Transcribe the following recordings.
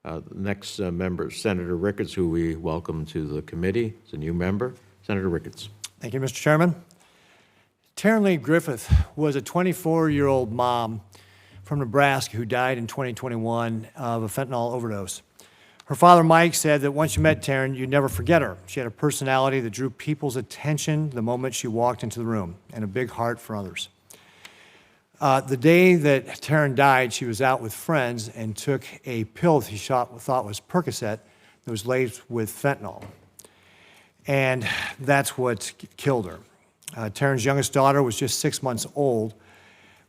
The next member is Senator Ricketts, who we welcome to the committee. He's a new member. Senator Ricketts. Thank you, Mr. Chairman. Taryn Lee Griffith was a 24-year-old mom from Nebraska who died in 2021 of a fentanyl overdose. Her father, Mike, said that once you met Taryn, you'd never forget her. She had a personality that drew people's attention the moment she walked into the room, and a big heart for others. The day that Taryn died, she was out with friends and took a pill that she thought was Percocet that was laced with fentanyl. And that's what killed her. Taryn's youngest daughter was just 6 months old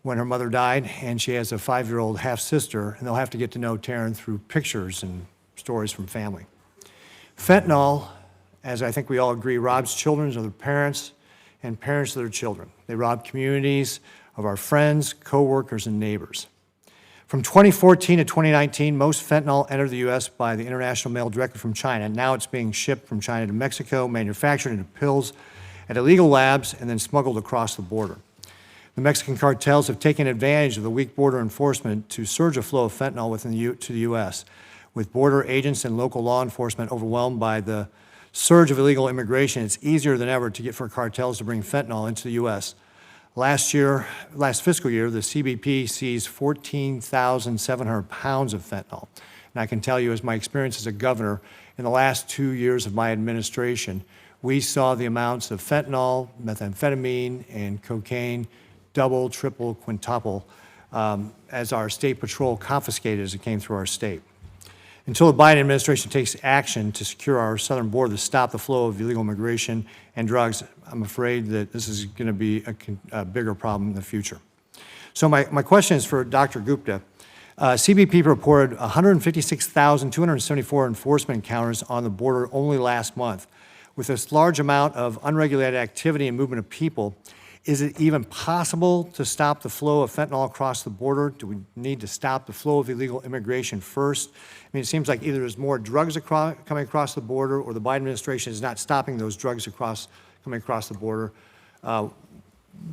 when her mother died, and she has a 5-year-old half-sister, and they'll have to get to know Taryn through pictures and stories from family. Fentanyl, as I think we all agree, robs children of their parents and parents of their children. They rob communities of our friends, co-workers, and neighbors. From 2014 to 2019, most fentanyl entered the U.S. by the international mail directly from China. Now it's being shipped from China to Mexico, manufactured into pills at illegal labs, and then smuggled across the border. The Mexican cartels have taken advantage of the weak border enforcement to surge a flow of fentanyl to the U.S., with border agents and local law enforcement overwhelmed by the surge of illegal immigration. It's easier than ever to get for cartels to bring fentanyl into the U.S. Last fiscal year, the CBP seized 14,700 pounds of fentanyl. And I can tell you, as my experience as a governor, in the last 2 years of my administration, we saw the amounts of fentanyl, methamphetamine, and cocaine double, triple, quintuple as our state patrol confiscated as it came through our state. Until the Biden administration takes action to secure our southern border to stop the flow of illegal immigration and drugs, I'm afraid that this is going to be a bigger problem in the future. So my question is for Dr. Gupta. CBP reported 156,274 enforcement encounters on the border only last month. With this large amount of unregulated activity and movement of people, is it even possible to stop the flow of fentanyl across the border? Do we need to stop the flow of illegal immigration first? I mean, it seems like either there's more drugs coming across the border, or the Biden administration is not stopping those drugs coming across the border.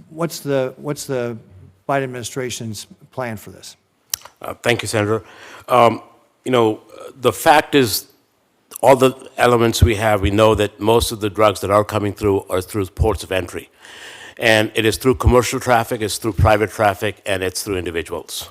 What's the Biden administration's plan for this? Thank you, Senator. The fact is, all the elements we have, we know that most of the drugs that are coming through are through ports of entry. And it is through commercial traffic, it's through private traffic, and it's through individuals.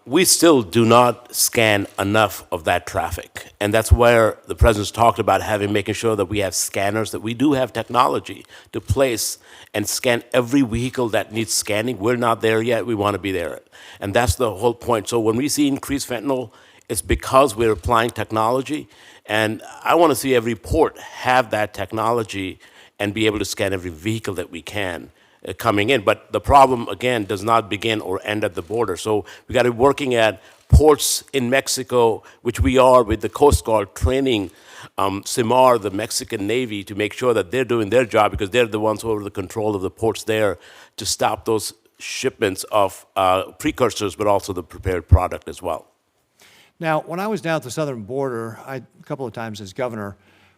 We still do not scan enough of that traffic. And that's where the President's talked about making sure that we have scanners, that we do have technology to place and scan every vehicle that needs scanning. We're not there yet, we want to be there. And that's the whole point. So when we see increased fentanyl, it's because we're applying technology. And I want to see every port have that technology and be able to scan every vehicle that we can coming in. But the problem, again, does not begin or end at the border. So we got to be working at ports in Mexico, which we are with the Coast Guard training CIMAR, the Mexican Navy, to make sure that they're doing their job, because they're the ones who are the control of the ports there to stop those shipments of precursors, but also the prepared product as well. Now, when I was down at the southern border, a couple of times as governor,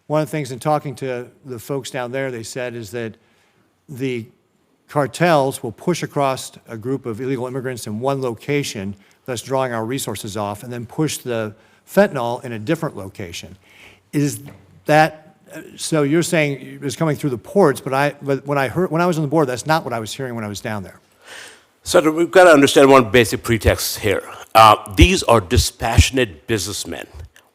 one of the things in talking to the folks down there, they said, is that the cartels will push across a group of illegal immigrants in one location, thus drawing our resources off, and then push the fentanyl in a different location. Is that, so you're saying it was coming through the ports, but when I was on the border, that's not what I was hearing when I was down there. So we've got to understand one basic pretext here. These are dispassionate businessmen,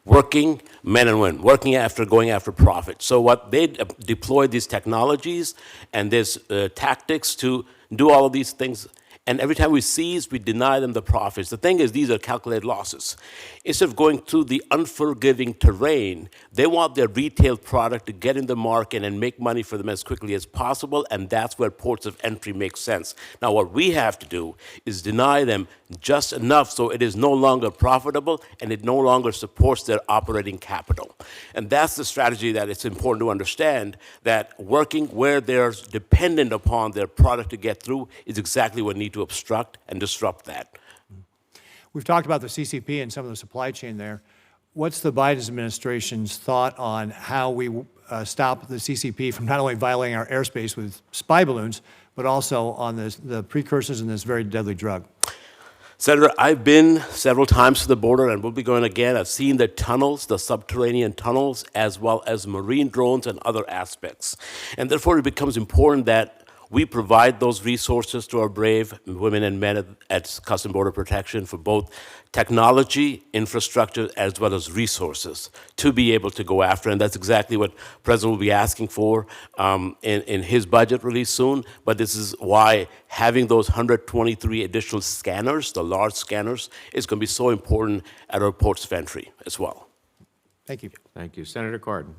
working men and women, going after profit. So what they deploy these technologies and these tactics to do all of these things. And every time we seize, we deny them the profits. The thing is, these are calculated losses. Instead of going through the unforgiving terrain, they want their retail product to get in the market and make money for them as quickly as possible, and that's where ports of entry make sense. Now, what we have to do is deny them just enough so it is no longer profitable and it no longer supports their operating capital. And that's the strategy that it's important to understand, that working where they're dependent upon their product to get through is exactly what needs to obstruct and disrupt that. We've talked about the CCP and some of the supply chain there. What's the Biden administration's thought on how we stop the CCP from not only violating our airspace with spy balloons, but also on the precursors in this very deadly drug? Senator, I've been several times to the border and will be going again. I've seen the tunnels, the subterranean tunnels, as well as marine drones and other aspects. And therefore, it becomes important that we provide those resources to our brave women and men at Customs Border Protection for both technology, infrastructure, as well as resources to be able to go after. And that's exactly what the President will be asking for in his budget release soon. But this is why having those 123 additional scanners, the large scanners, is going to be so important at our ports of entry as well. Thank you. Thank you. Senator Cardin.